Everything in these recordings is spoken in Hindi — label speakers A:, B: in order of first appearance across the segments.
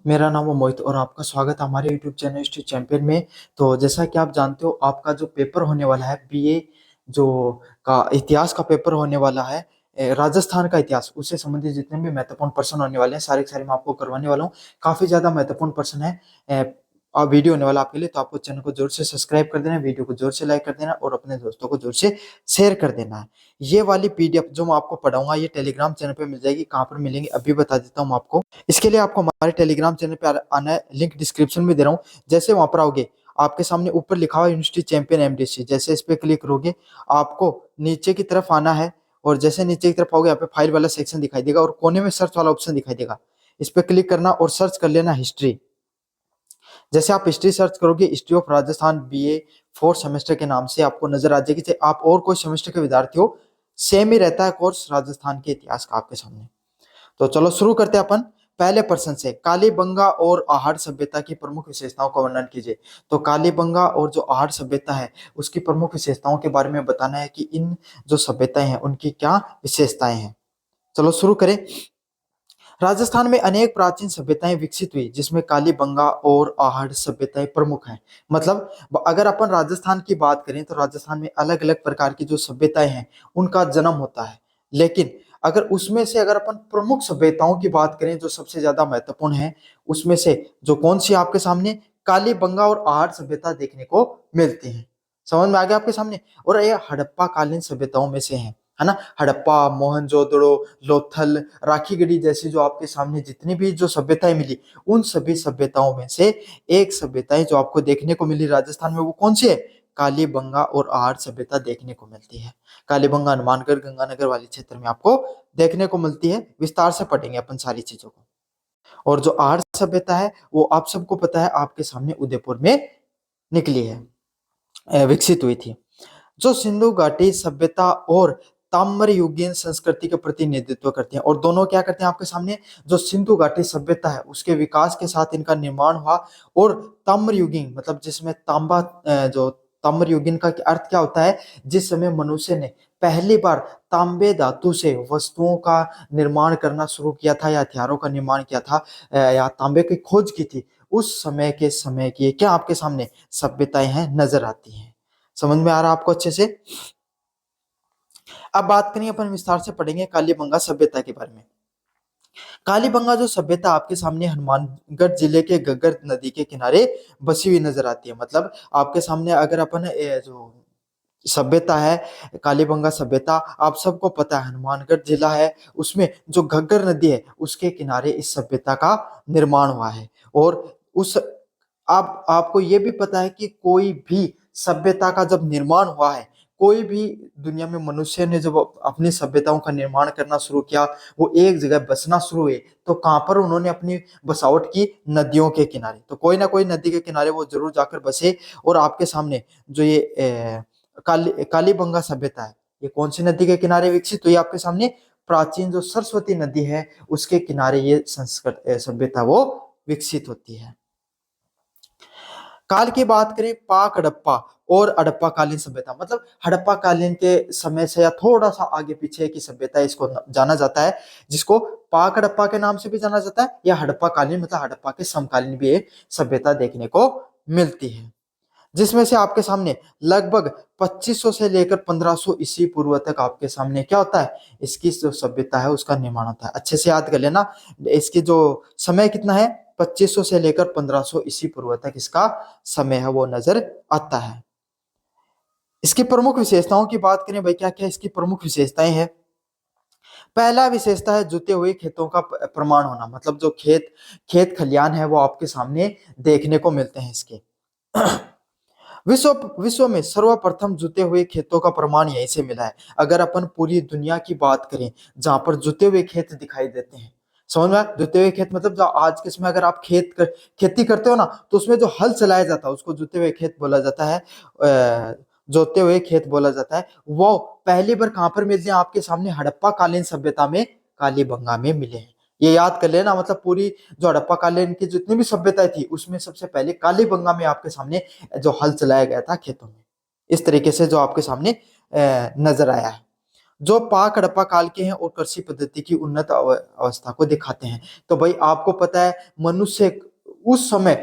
A: मेरा नाम है मोहित और आपका स्वागत है हमारे यूट्यूब चैनल हिस्ट्री चैंपियन में। तो जैसा कि आप जानते हो, आपका जो पेपर होने वाला है बीए जो का इतिहास का पेपर होने वाला है। राजस्थान का इतिहास उससे संबंधित जितने भी महत्वपूर्ण प्रश्न होने वाले हैं सारे के सारे मैं आपको करवाने वाला हूँ। काफी ज्यादा महत्वपूर्ण प्रश्न है वीडियो होने वाला आपके लिए। तो आपको चैनल को जोर से सब्सक्राइब कर देना, वीडियो को जोर से लाइक कर देना और अपने दोस्तों को जोर से शेयर कर देना है। ये वाली पीडीएफ जो मैं आपको पढ़ाऊंगा ये टेलीग्राम चैनल पे मिल जाएगी। कहाँ पर मिलेंगे अभी बता देता हूँ आपको। इसके लिए आपको हमारे टेलीग्राम चैनल पे आना है, लिंक डिस्क्रिप्शन में दे रहा हूँ। जैसे वहां पर आओगे आपके सामने ऊपर लिखा हुआ यूनिवर्सिटी चैंपियन एमडीसी, जैसे इस पे क्लिक करोगे आपको नीचे की तरफ आना है और जैसे नीचे की तरफ आओगे यहाँ पे फाइल वाला सेक्शन दिखाई देगा और कोने में सर्च वाला ऑप्शन दिखाई देगा। इस पे क्लिक करना और सर्च कर लेना हिस्ट्री। जैसे आप हिस्ट्री सर्च करोगे history of Rajasthan BA 4th semester के नाम से आपको नजर आ जाएगी। चाहे आप और कोई सेमेस्टर के विद्यार्थी हो, सेम ही रहता है कोर्स राजस्थान के इतिहास का आपके सामने। तो चलो शुरू करते हैं अपन पहले प्रश्न से। कालीबंगा और आहड़ सभ्यता की प्रमुख विशेषताओं का वर्णन कीजिए। तो कालीबंगा और जो आहड़ सभ्यता है उसकी प्रमुख विशेषताओं के बारे में बताना है कि इन जो सभ्यताएं हैं उनकी क्या विशेषताएं हैं। चलो शुरू करें। राजस्थान में अनेक प्राचीन सभ्यताएं विकसित हुई जिसमें कालीबंगा और आहड़ सभ्यताएं प्रमुख हैं। मतलब अगर अपन राजस्थान की बात करें तो राजस्थान में अलग अलग प्रकार की जो सभ्यताएं हैं उनका जन्म होता है। लेकिन अगर उसमें से अगर अपन प्रमुख सभ्यताओं की बात करें जो सबसे ज्यादा महत्वपूर्ण है, उसमें से जो कौन सी आपके सामने कालीबंगा और आहड़ सभ्यता देखने को मिलती है। समझ में आ गया आपके सामने। और ये हड़प्पा कालीन सभ्यताओं में से है ना। हड़प्पा, मोहनजोदड़ो, लोथल, राखीगढ़ी जैसी जो आपके सामने जितनी भी जो सभ्यताएं मिली, उन सभी सभ्यताओं में से एक सभ्यताएं जो आपको देखने को मिली राजस्थान में वो कौन सी है? कालीबंगा और आहड़ सभ्यता देखने को मिलती है। कालीबंगा हनुमानगढ़ गंगानगर वाले क्षेत्र में आपको देखने को मिलती है। विस्तार से पढ़ेंगे अपन सारी चीजों को। और जो आहड़ सभ्यता है वो आप सबको पता है आपके सामने उदयपुर में निकली है, विकसित हुई थी। जो सिंधु घाटी सभ्यता और ताम्र युगीन संस्कृति का प्रतिनिधित्व करते हैं। और दोनों क्या करते हैं आपके सामने? जो सिंधु घाटी सभ्यता है उसके विकास के साथ इनका निर्माण हुआ। और ताम्र युगीन मतलब जिसमें तांबा, जो ताम्र युगीन का अर्थ क्या होता है? जिस समय मनुष्य ने पहली बार तांबे धातु से वस्तुओं का निर्माण करना शुरू किया था या हथियारों का निर्माण किया था, या तांबे की खोज की थी, उस समय की क्या आपके सामने सभ्यताएं हैं नजर आती हैं। समझ में आ रहा आपको अच्छे से? अब बात करें अपन विस्तार से पढ़ेंगे कालीबंगा सभ्यता के बारे में। कालीबंगा जो सभ्यता आपके सामने हनुमानगढ़ जिले के गग्गर नदी के किनारे बसी हुई नजर आती है। मतलब आपके सामने अगर अपन जो सभ्यता है कालीबंगा सभ्यता, आप सबको पता है हनुमानगढ़ जिला है, उसमें जो घग्गर नदी है उसके किनारे इस सभ्यता का निर्माण हुआ है। और उस आप आपको ये भी पता है कि कोई भी सभ्यता का जब निर्माण हुआ है, कोई भी दुनिया में मनुष्य ने जब अपनी सभ्यताओं का निर्माण करना शुरू किया, वो एक जगह बसना शुरू हुए, तो कहां पर उन्होंने अपनी बसावट की? नदियों के किनारे। तो कोई ना कोई नदी के किनारे वो जरूर जाकर बसे। और आपके सामने जो ये कालीबंगा सभ्यता है ये कौन सी नदी के किनारे विकसित हुई? आपके सामने प्राचीन जो सरस्वती नदी है उसके किनारे ये संस्कृत सभ्यता वो विकसित होती है। काल की बात करें, पाक हड़प्पा और हड़प्पा कालीन सभ्यता, मतलब हड़प्पा कालीन के समय से या थोड़ा सा आगे पीछे की सभ्यता इसको जाना जाता है, जिसको पाक हड़प्पा के नाम से भी जाना जाता है या हड़प्पा कालीन, मतलब हड़प्पा के समकालीन भी एक सभ्यता देखने को मिलती है। जिसमें से आपके सामने लगभग 2500 से लेकर 1500 ईस्वी पूर्व तक आपके सामने क्या होता है? इसकी जो सभ्यता है उसका निर्माण होता है। अच्छे से याद कर लेना, इसकी जो समय कितना है? 2500 से लेकर 1500 ईस्वी पूर्व तक इसका समय है वो नजर आता है। इसकी प्रमुख विशेषताओं की बात करें भाई, क्या क्या इसकी प्रमुख विशेषताएं हैं? पहला विशेषता है जुते हुए खेतों का प्रमाण होना। मतलब जो खेत खलियान है वो आपके सामने देखने को मिलते हैं इसके। विश्व में सर्वप्रथम जुते हुए खेतों का प्रमाण यहीं से मिला है। अगर अपन पूरी दुनिया की बात करें जहां पर जुते हुए खेत दिखाई देते हैं, समझ में आया? जुते हुए खेत मतलब जो आज के समय अगर आप खेती करते हो ना, तो उसमें जो हल चलाया जाता है उसको जुते हुए खेत बोला जाता है, जोते हुए खेत बोला जाता है। वो पहली बार कहां पर मिलते हैं? आपके सामने हड़प्पा कालीन सभ्यता में, कालीबंगा में मिले हैं। ये याद कर लेना। मतलब पूरी जो हड़प्पा कालीन की जितनी भी सभ्यताएं थी उसमें सबसे पहले कालीबंगा में आपके सामने जो हल चलाया गया था खेतों में, इस तरीके से जो आपके सामने नजर आया है। जो पाक हड़प्पा काल के हैं और कृषि पद्धति की उन्नत अवस्था को दिखाते हैं। तो भाई आपको पता है मनुष्य उस समय,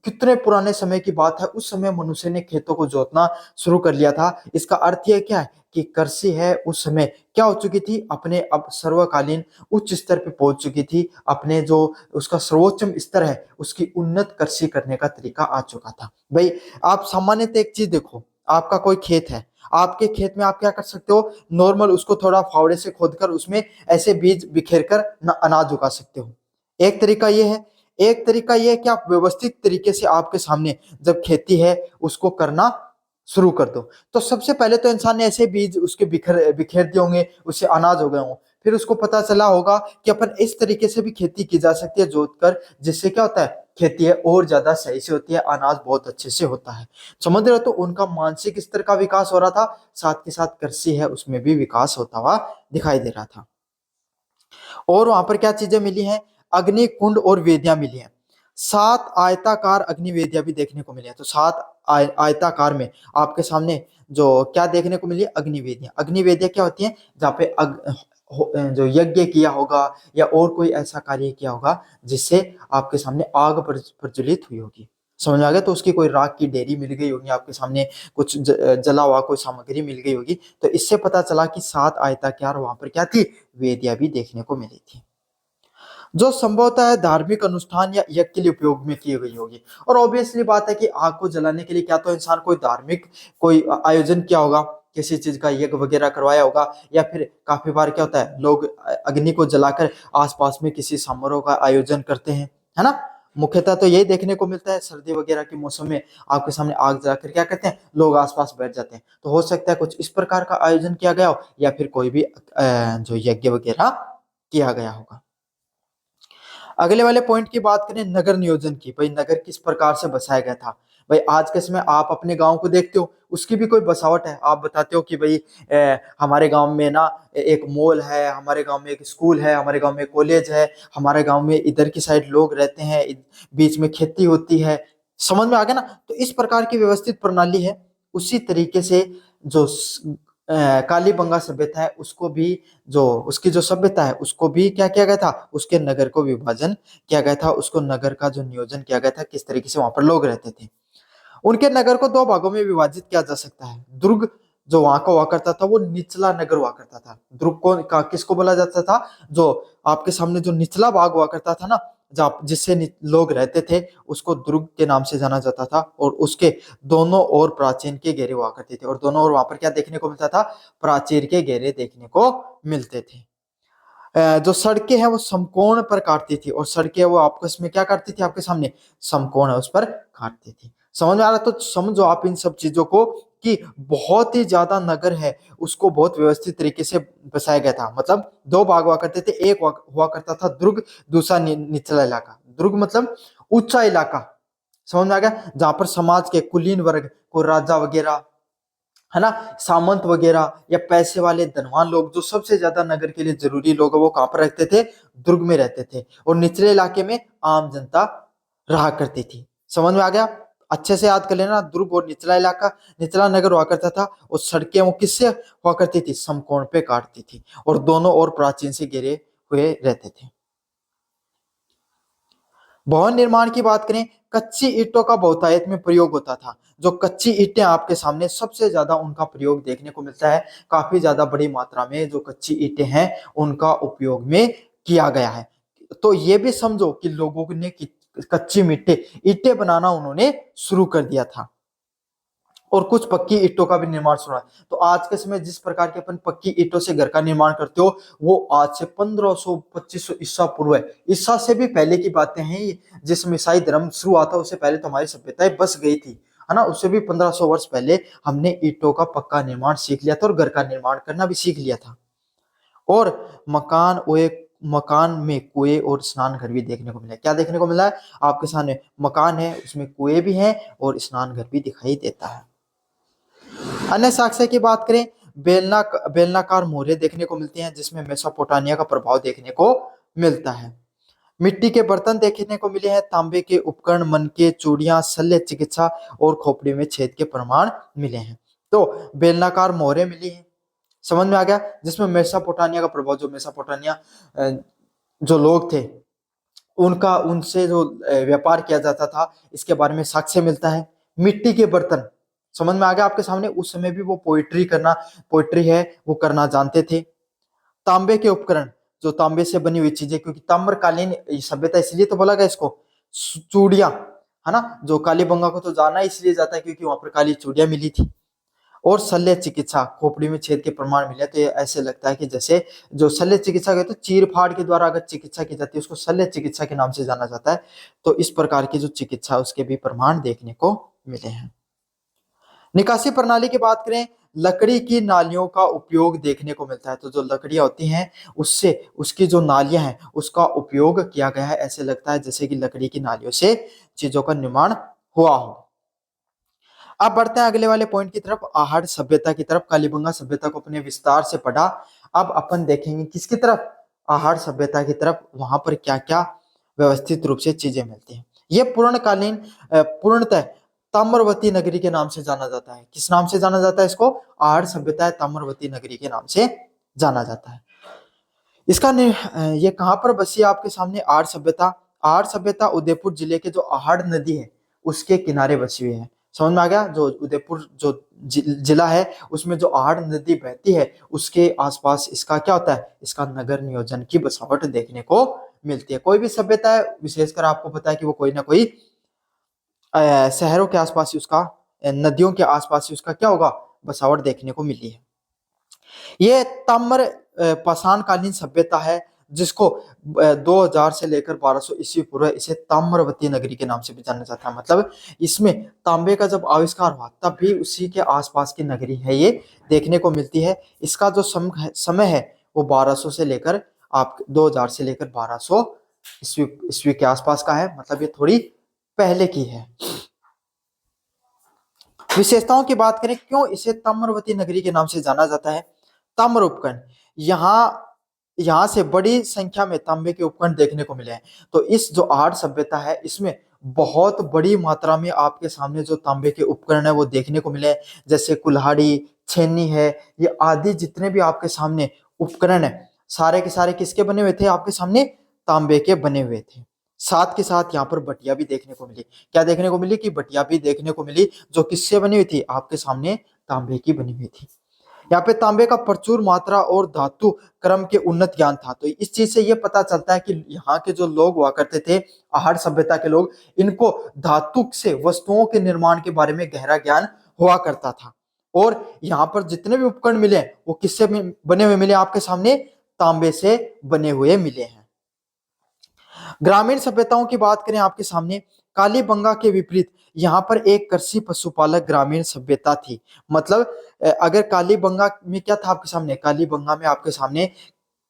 A: कितने पुराने समय की बात है, उस समय मनुष्य ने खेतों को जोतना शुरू कर लिया था। इसका अर्थ यह क्या है कि कृषि है उस समय क्या हो चुकी थी, अपने अब सर्वकालीन उच्च स्तर पे पहुंच चुकी थी। अपने जो उसका सर्वोच्च स्तर है उसकी उन्नत कृषि करने का तरीका आ चुका था। भाई आप सामान्यतः एक चीज देखो, आपका कोई खेत है, आपके खेत में आप क्या कर सकते हो, नॉर्मल उसको थोड़ा फावड़े से खोदकर उसमें ऐसे बीज बिखेर कर अनाज उगा सकते हो। एक तरीका ये है। एक तरीका ये है कि आप व्यवस्थित तरीके से आपके सामने जब खेती है उसको करना शुरू कर दो। तो सबसे पहले तो इंसान ने ऐसे बीज उसके बिखर बिखेर दिए होंगे, उससे अनाज हो गए होंगे। फिर उसको पता चला होगा कि अपन इस तरीके से भी खेती की जा सकती है जोत कर, जिससे क्या होता है, खेती है और ज्यादा सही से होती है, अनाज बहुत अच्छे से होता है। समझ रहे हो? तो उनका मानसिक स्तर का विकास हो रहा था, साथ के साथ कृषि है उसमें भी विकास होता हुआ दिखाई दे रहा था। और वहां पर क्या चीजें मिली हैं, अग्नि कुंड और वेदियां मिली हैं। 7 आयताकार अग्नि वेदियां भी देखने को मिली है। तो 7 आयताकार में आपके सामने जो क्या देखने को मिली है, अग्नि वेदियां। अग्नि वेदियां क्या होती हैं, जहाँ पे जो यज्ञ किया होगा या और कोई ऐसा कार्य किया होगा जिससे आपके सामने आग प्रज्वलित हुई होगी। समझ में आ गया? तो उसकी कोई राख की डेरी मिल गई होगी आपके सामने, कुछ जला हुआ कोई सामग्री मिल गई होगी। तो इससे पता चला कि 7 आयताकार वहां पर क्या थी, वेदियां भी देखने को मिली थी, जो संभवतः है धार्मिक अनुष्ठान या यज्ञ के लिए उपयोग में की गई होगी। और ऑब्वियसली बात है कि आग को जलाने के लिए क्या तो इंसान कोई धार्मिक कोई आयोजन किया होगा, किसी चीज का यज्ञ वगैरह करवाया होगा, या फिर काफी बार क्या होता है, लोग अग्नि को जलाकर आसपास में किसी समारोह का आयोजन करते हैं, है ना। मुख्यतः तो यही देखने को मिलता है, सर्दी वगैरह के मौसम में आपके सामने आग जलाकर क्या करते हैं, लोग आसपास बैठ जाते हैं। तो हो सकता है कुछ इस प्रकार का आयोजन किया गया हो, या फिर कोई भी जो यज्ञ वगैरह किया गया होगा। अगले वाले पॉइंट की बात करें, नगर नियोजन की। भाई नगर किस प्रकार से बसाया गया था। भाई आज के समय आप अपने गांव को देखते हो, उसकी भी कोई बसावट है। आप बताते हो कि भाई हमारे गांव में ना एक मॉल है, हमारे गांव में एक स्कूल है, हमारे गांव में कॉलेज है, हमारे गांव में इधर की साइड लोग रहते हैं, बीच में खेती होती है। समझ में आ गया ना? तो इस प्रकार की व्यवस्थित प्रणाली है। उसी तरीके से जो कालीबंगा सभ्यता है उसको भी, जो उसकी जो सभ्यता है उसको भी क्या किया गया था, उसके नगर को विभाजन किया गया था, उसको नगर का जो नियोजन किया गया था, किस तरीके से वहां पर लोग रहते थे। उनके नगर को 2 भागों में विभाजित किया जा सकता है। दुर्ग जो वहां का हुआ करता था वो निचला नगर हुआ करता था। दुर्ग को किसको बोला जाता था, जो आपके सामने जो निचला भाग हुआ करता था ना, जहाँ जिससे लोग रहते थे, उसको दुर्ग के नाम से जाना जाता था। और उसके दोनों ओर प्राचीन के घेरे हुआ करते थे, और दोनों ओर वहां पर क्या देखने को मिलता था, प्राचीर के घेरे देखने को मिलते थे। जो सड़कें हैं वो समकोण पर काटती थी, और सड़कें वो आपस में क्या करती थी, आपके सामने समकोण है उस पर काटती थी। समझ में आ रहा? तो समझो आप इन सब चीजों को कि बहुत ही ज्यादा नगर है उसको बहुत व्यवस्थित तरीके से बसाया गया था। मतलब 2 भाग हुआ करते थे, एक हुआ करता था दुर्ग, दूसरा निचला इलाका। दुर्ग मतलब ऊंचा इलाका, समझ में आ गया, जहां पर समाज के कुलीन वर्ग को, राजा वगैरह, है ना, सामंत वगैरह या पैसे वाले धनवान लोग, जो सबसे ज्यादा नगर के लिए जरूरी लोग, वो कहां पर रहते थे, दुर्ग में रहते थे। और निचले इलाके में आम जनता रहा करती थी। समझ में आ गया? अच्छे से याद कर लेना, दुर्ग और निचला इलाका, निचला नगर हुआ करता था, और सड़कें वो किससे हुआ करती थी, समकोण पे काटती थी, और दोनों ओर प्राचीन से घिरे हुए रहते थे। भवन निर्माण की बात करें, कच्ची ईंटों का बहुतायत में प्रयोग होता था। जो कच्ची ईंटें आपके सामने सबसे ज्यादा उनका प्रयोग देखने को मिलता है, काफी ज्यादा बड़ी मात्रा में जो कच्ची ईंटें हैं उनका उपयोग में किया गया है। तो ये भी समझो कि लोगों ने कच्ची मिट्टी ईंटें बनाना उन्होंने शुरू कर दिया था, और कुछ पक्की ईंटों का भी निर्माण शुरू है। तो आज के समय जिस प्रकार के अपन पक्की ईंटों से घर का निर्माण करते हो, वो आज से 1500-2500 ईसा पूर्व है। ईसा से भी पहले की बातें हैं ये। जिसमें ईसाई धर्म शुरू हुआ था उससे पहले तो हमारी सभ्यताएं बस गई थी, है ना। उससे भी 1500 वर्ष पहले हमने ईंटों का पक्का निर्माण सीख लिया था, और घर का निर्माण करना भी सीख लिया था। और मकान मकान में कुएं और स्नान घर भी देखने को मिला। क्या देखने को मिला है, आपके सामने मकान है, उसमें कुएं भी हैं और स्नान घर भी दिखाई देता है। अन्य साक्ष्य की बात करें, बेलनाकार मोहरे देखने को मिलती हैं, जिसमें मेसोपोटामिया का प्रभाव देखने को मिलता है। मिट्टी के बर्तन देखने को मिले हैं, तांबे के उपकरण, मनके, चूड़ियां, शल्य चिकित्सा और खोपड़ी में छेद के प्रमाण मिले हैं। तो बेलनाकार मोहरे मिली हैं, समझ में आ गया। जिसमें मेसोपोटामिया का प्रभाव, जो मेसोपोटामिया जो लोग थे उनका, उनसे जो व्यापार किया जाता था, इसके बारे में साक्ष्य मिलता है। मिट्टी के बर्तन, समझ में आ गया आपके सामने, उस समय भी वो पोइट्री है वो करना जानते थे। तांबे के उपकरण, जो तांबे से बनी हुई चीजें, क्योंकि ताम्रकालीन सभ्यता इसलिए तो बोला गया इसको, चूड़ियां, है ना, जो कालीबंगा को तो जाना इसलिए जाता है क्योंकि वहां पर काली चूड़ियां मिली थी। और शल्य चिकित्सा, खोपड़ी में छेद के प्रमाण मिले, तो ये ऐसे लगता है कि जैसे जो शल्य चिकित्सा कहते हैं, चीर फाड़ के द्वारा अगर चिकित्सा की जाती है उसको शल्य चिकित्सा के नाम से जाना जाता है। तो इस प्रकार की जो चिकित्सा उसके भी प्रमाण देखने को मिले हैं। निकासी प्रणाली की बात करें, लकड़ी की नालियों का उपयोग देखने को मिलता है। तो जो लकड़ियां होती हैं उससे उसकी जो नालियां हैं उसका उपयोग किया गया है, ऐसे लगता है जैसे कि लकड़ी की नालियों से चीजों का निर्माण हुआ हो। अब बढ़ते हैं अगले वाले पॉइंट की तरफ, आहड़ सभ्यता की तरफ। कालीबंगा सभ्यता को अपने विस्तार से पढ़ा, अब अपन देखेंगे किसकी तरफ, आहड़ सभ्यता की तरफ। वहां पर क्या क्या व्यवस्थित रूप से चीजें मिलती हैं। ये पूर्णकालीन पूर्णतः ताम्रवती नगरी के नाम से जाना जाता है। किस नाम से जाना जाता है इसको, आहड़ सभ्यता ताम्रवती नगरी के नाम से जाना जाता है। इसका ये कहां पर बसी है आपके सामने, आहड़ सभ्यता। आहड़ सभ्यता उदयपुर जिले के जो आहड़ नदी है उसके किनारे बसी हुई है। समझ में आ गया, जो उदयपुर जो जिला है उसमें जो आहड़ नदी बहती है उसके आसपास इसका क्या होता है, इसका नगर नियोजन की बसावट देखने को मिलती है। कोई भी सभ्यता है, विशेषकर आपको पता है कि वो कोई ना कोई शहरों के आसपास ही उसका, नदियों के आसपास ही उसका क्या होगा, बसावट देखने को मिली है। ये ताम्र पाषाण कालीन सभ्यता है, जिसको 2000 से लेकर 1200 ईस्वी पूर्व इसे ताम्रवती नगरी के नाम से भी जाना जाता है। मतलब इसमें तांबे का जब आविष्कार हुआ तब भी उसी के आसपास की नगरी है ये देखने को मिलती है। इसका जो समय है वो 1200 से लेकर आप 2000 से लेकर 1200 ईस्वी के आसपास का है, मतलब ये थोड़ी पहले की है। विशेषताओं की बात करें, क्यों इसे ताम्रवती नगरी के नाम से जाना जाता है। ताम्र उपकरण, यहाँ से बड़ी संख्या में तांबे के उपकरण देखने को मिले हैं। तो इस जो आहड़ सभ्यता है इसमें बहुत बड़ी मात्रा में आपके सामने जो तांबे के उपकरण है वो देखने को मिले हैं, जैसे कुल्हाड़ी, छेनी है, ये आदि जितने भी आपके सामने उपकरण है सारे के सारे किसके बने हुए थे, आपके सामने तांबे के बने हुए थे। साथ के साथ यहाँ पर बटिया भी देखने को मिली। क्या देखने को मिली, कि बटिया भी देखने को मिली, जो किससे बनी हुई थी, आपके सामने तांबे की बनी हुई थी। यहाँ पे तांबे का प्रचुर मात्रा और धातु क्रम के उन्नत ज्ञान था। तो इस चीज से ये पता चलता है कि यहाँ के जो लोग हुआ करते थे, आहड़ सभ्यता के लोग, इनको धातु से वस्तुओं के निर्माण के बारे में गहरा ज्ञान हुआ करता था। और यहाँ पर जितने भी उपकरण मिले वो किससे बने हुए मिले, आपके सामने तांबे से बने हुए मिले हैं। ग्रामीण सभ्यताओं की बात करें आपके सामने, कालीबंगा के विपरीत यहाँ पर एक कृषि पशुपालक ग्रामीण सभ्यता थी। मतलब अगर कालीबंगा में क्या था आपके सामने, कालीबंगा में आपके सामने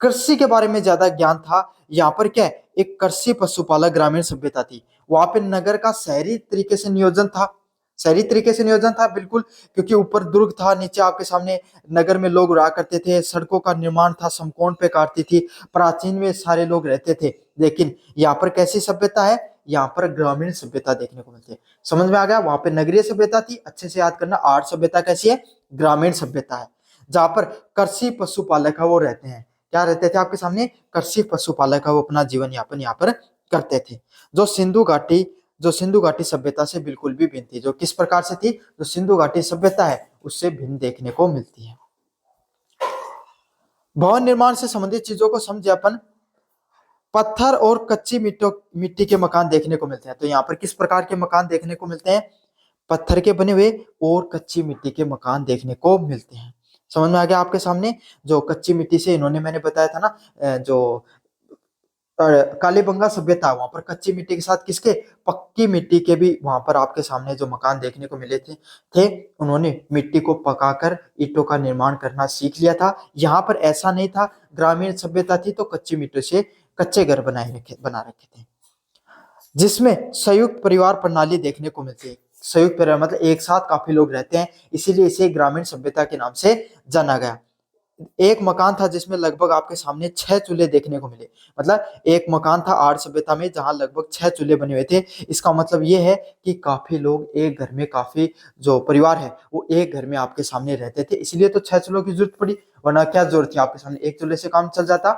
A: कृषि के बारे में ज्यादा ज्ञान था। यहाँ पर क्या है, एक कृषि पशुपालक ग्रामीण सभ्यता थी। वहां पे नगर का शहरी तरीके से नियोजन था, शहरी तरीके से नियोजन था बिल्कुल, क्योंकि ऊपर दुर्ग था, नीचे आपके सामने नगर में लोग रहा करते थे, सड़कों का निर्माण था, समकोण पे काटती थी, प्राचीन में सारे लोग रहते थे। लेकिन यहाँ पर कैसी सभ्यता है, यहाँ पर ग्रामीण सभ्यता देखने को मिलती है। समझ में आ गया, वहां पे नगरीय सभ्यता थी, अच्छे से याद करना। आहड़ सभ्यता कैसी है, ग्रामीण सभ्यता है, जहां पर कृषि पशुपालक है वो रहते हैं। क्या रहते थे आपके सामने, कृषि पशुपालक है वो अपना जीवन यापन यहाँ पर करते थे। जो सिंधु घाटी सभ्यता से बिल्कुल भी भिन्न थी। जो किस प्रकार से थी, जो सिंधु घाटी सभ्यता है उससे भिन्न देखने को मिलती है। भवन निर्माण से संबंधित चीजों को समझे अपन, पत्थर और कच्ची मिट्टी के मकान देखने को मिलते हैं। तो यहाँ पर किस प्रकार के मकान देखने को मिलते हैं, पत्थर के बने हुए और कच्ची मिट्टी के मकान देखने को मिलते हैं। समझ में आ गया आपके सामने, जो कच्ची मिट्टी से इन्होंने मैंने बताया था ना, जो कालीबंगा सभ्यता, वहां पर कच्ची मिट्टी के साथ किसके, पक्की मिट्टी के भी वहां पर आपके सामने जो मकान देखने को मिले थे उन्होंने मिट्टी को पकाकर ईंटों का निर्माण करना सीख लिया था। यहाँ पर ऐसा नहीं था, ग्रामीण सभ्यता थी तो कच्ची मिट्टी से कच्चे घर बना रखे थे, जिसमें संयुक्त परिवार प्रणाली देखने को मिलती है। संयुक्त परिवार मतलब एक साथ काफी लोग रहते हैं, इसीलिए इसे ग्रामीण सभ्यता के नाम से जाना गया। एक मकान था जिसमें लगभग आपके सामने 6 चूल्हे देखने को मिले। मतलब एक मकान था आर्य सभ्यता में जहाँ लगभग 6 चूल्हे बने हुए थे। इसका मतलब ये है कि काफ़ी लोग एक घर में, काफ़ी जो परिवार है वो एक घर में आपके सामने रहते थे, इसलिए तो 6 चूल्हों की ज़रूरत पड़ी, वरना क्या ज़रूरत थी, आपके सामने एक चूल्हे से काम चल जाता।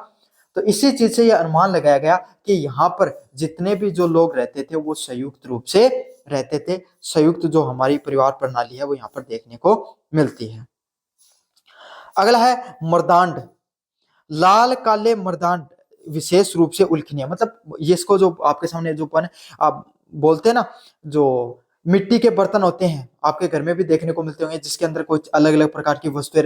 A: तो इसी चीज़ से ये अनुमान लगाया गया कि यहाँ पर जितने भी जो लोग रहते थे वो संयुक्त रूप से रहते थे। संयुक्त जो हमारी परिवार प्रणाली है वो यहाँ पर देखने को मिलती है। अगला है मर्दांड। लाल काले मर्दांड विशेष रूप से उल्लेखनीय, मतलब ये इसको जो आपके सामने जो आप बोलते हैं ना, जो मिट्टी के बर्तन होते हैं आपके घर में भी देखने को मिलते होंगे, जिसके अंदर कुछ अलग अलग प्रकार की वस्तुएं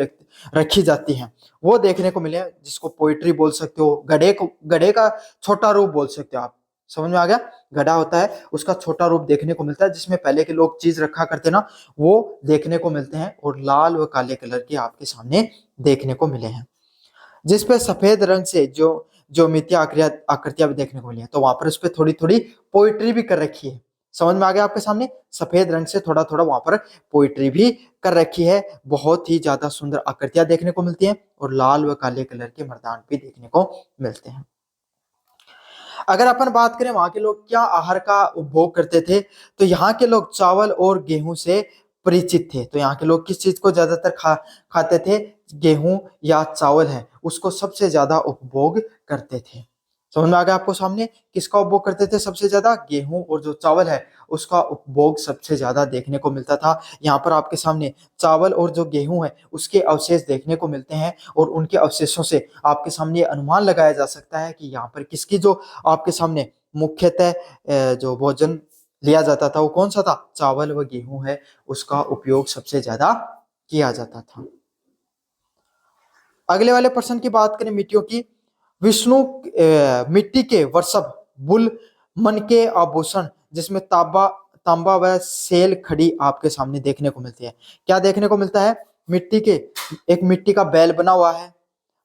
A: रखी जाती हैं, वो देखने को मिले, जिसको पोइट्री बोल सकते हो, गधे का छोटा रूप बोल सकते हो आप। समझ में आ गया? गधा होता है, उसका छोटा रूप देखने को मिलता है, जिसमें पहले के लोग चीज रखा करते ना, वो देखने को मिलते हैं और लाल व काले कलर के आपके सामने देखने को मिले हैं। जिस पे सफेद रंग से जो ज्योमितीय आकृतियां भी देखने को मिली है, तो वहां पर उस पर थोड़ी थोड़ी पोइट्री भी कर रखी है। समझ में आ गया आपके सामने? सफेद रंग से थोड़ा थोड़ा वहां पर पोइट्री भी कर रखी है। बहुत ही ज्यादा सुंदर आकृतियां देखने को मिलती हैं और लाल व काले कलर के मर्दान भी देखने को मिलते हैं। अगर अपन बात करें वहां के लोग क्या आहार का उपभोग करते थे, तो यहाँ के लोग चावल और गेहूं से परिचित थे। तो यहाँ के लोग किस चीज को ज्यादातर खाते थे? गेहूं या चावल है उसको सबसे ज्यादा उपभोग करते थे। समझ में आ गया आपको सामने? किसका उपभोग करते थे सबसे ज्यादा? गेहूं, और जो चावल है उसका उपभोग सबसे ज्यादा देखने को मिलता था। यहाँ पर आपके सामने चावल और जो गेहूं है उसके अवशेष देखने को मिलते हैं, और उनके अवशेषों से आपके सामने अनुमान लगाया जा सकता है कि यहाँ पर किसकी जो आपके सामने मुख्यतः जो भोजन लिया जाता था वो कौन सा था? चावल व गेहूं है, उसका उपयोग सबसे ज्यादा किया जाता था। अगले वाले प्रश्न की बात करें मिट्टियों की। विष्णु मिट्टी के वर्षभ, बुल, मन के आभूषण, जिसमें तांबा तांबा व सेल खड़ी आपके सामने देखने को मिलती है। क्या देखने को मिलता है? मिट्टी के, एक मिट्टी का बैल बना हुआ है,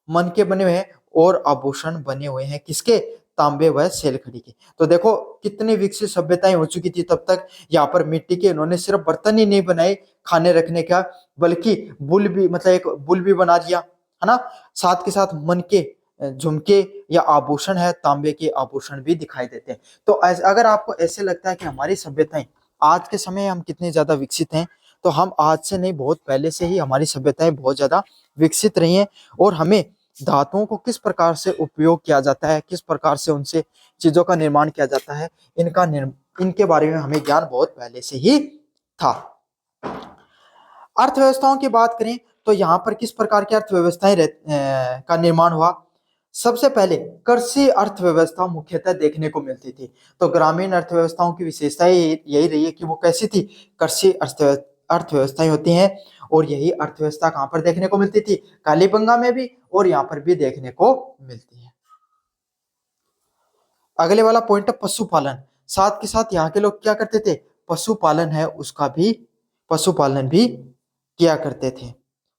A: मन के बने हुए हैं, और आभूषण बने हुए हैं किसके? तांबे व सेलखड़ी के। तो देखो कितनी विकसित सभ्यताएं हो चुकी थी तब तक। यहाँ पर मिट्टी के इन्होंने सिर्फ बर्तन ही नहीं बनाए खाने रखने का, बल्कि बुल भी, मतलब एक बुल भी बना दिया है ना। साथ के साथ मन के झुमके या आभूषण है, तांबे के आभूषण भी दिखाई देते हैं। तो अगर आपको ऐसे लगता है कि हमारी सभ्यताएं आज के समय हम कितने ज्यादा विकसित हैं, तो हम आज से नहीं, बहुत पहले से ही हमारी सभ्यताएं बहुत ज्यादा विकसित रही हैं। और हमें धातुओं को किस प्रकार से उपयोग किया जाता है, किस प्रकार से उनसे चीजों का निर्माण किया जाता है, इनके बारे में हमें ज्ञान बहुत पहले से ही था। अर्थव्यवस्थाओं की बात करें तो यहाँ पर किस प्रकार की अर्थव्यवस्थाएं का निर्माण हुआ? सबसे पहले कृषि अर्थव्यवस्था मुख्यतः देखने को मिलती थी। तो ग्रामीण अर्थव्यवस्थाओं की विशेषता यही रही है कि वो कैसी थी? कृषि अर्थव्यवस्थाएं होती हैं। और यही अर्थव्यवस्था कहाँ पर देखने को मिलती थी? कालीबंगा में भी, और यहाँ पर भी देखने को मिलती है। अगले वाला पॉइंट है पशुपालन। साथ के साथ यहाँ के लोग क्या करते थे? पशुपालन है उसका भी, पशुपालन भी किया करते थे।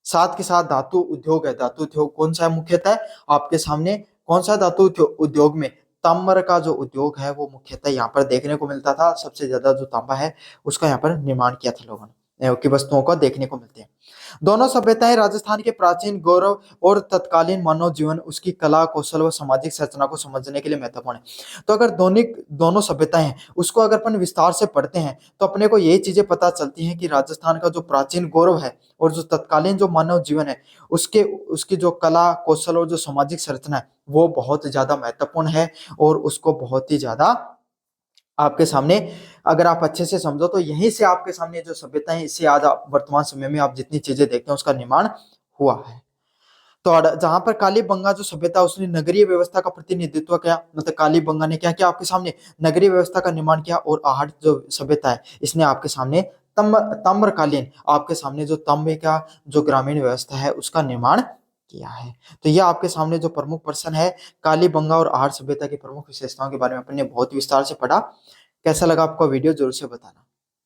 A: साथ के साथ धातु उद्योग है। धातु उद्योग कौन सा है मुख्यतः? आपके सामने कौन सा धातु उद्योग में तांबर का जो उद्योग है वो मुख्यतः यहाँ पर देखने को मिलता था। सबसे ज्यादा जो तांबा है उसका यहाँ पर निर्माण किया था लोगों ने, की वस्तुओं को देखने को मिलते हैं। दोनों सभ्यताएं राजस्थान के प्राचीन गौरव और तत्कालीन मानव जीवन, उसकी कला कौशल व सामाजिक संरचना को समझने के लिए महत्वपूर्ण है। तो अगर दोनों सभ्यताएं हैं उसको अगर अपन विस्तार से पढ़ते हैं तो अपने को यही चीजें पता चलती हैं कि राजस्थान का जो प्राचीन गौरव है और जो तत्कालीन जो मानव जीवन है उसकी जो कला कौशल और जो सामाजिक संरचना है वो बहुत ज्यादा महत्वपूर्ण है। और उसको बहुत ही ज्यादा आपके सामने अगर आप अच्छे से समझो तो यहीं से आपके सामने जो सभ्यता है इससे आज आप वर्तमान समय में आप जितनी चीजें देखते हैं उसका निर्माण हुआ है। तो जहां पर कालीबंगा जो सभ्यता उसने नगरीय व्यवस्था का प्रतिनिधित्व किया, मतलब कालीबंगा ने क्या किया? आपके सामने नगरीय व्यवस्था का निर्माण किया। और आहट जो सभ्यता है इसने आपके सामने ताम्रकालीन, आपके सामने जो तांबे का जो ग्रामीण व्यवस्था है उसका निर्माण किया है। तो यह आपके सामने जो प्रमुख पर्सन है कालीबंगा और आहट सभ्यता की प्रमुख विशेषताओं के बारे में अपने बहुत विस्तार से पढ़ा। कैसा लगा आपको वीडियो जरूर से बताना।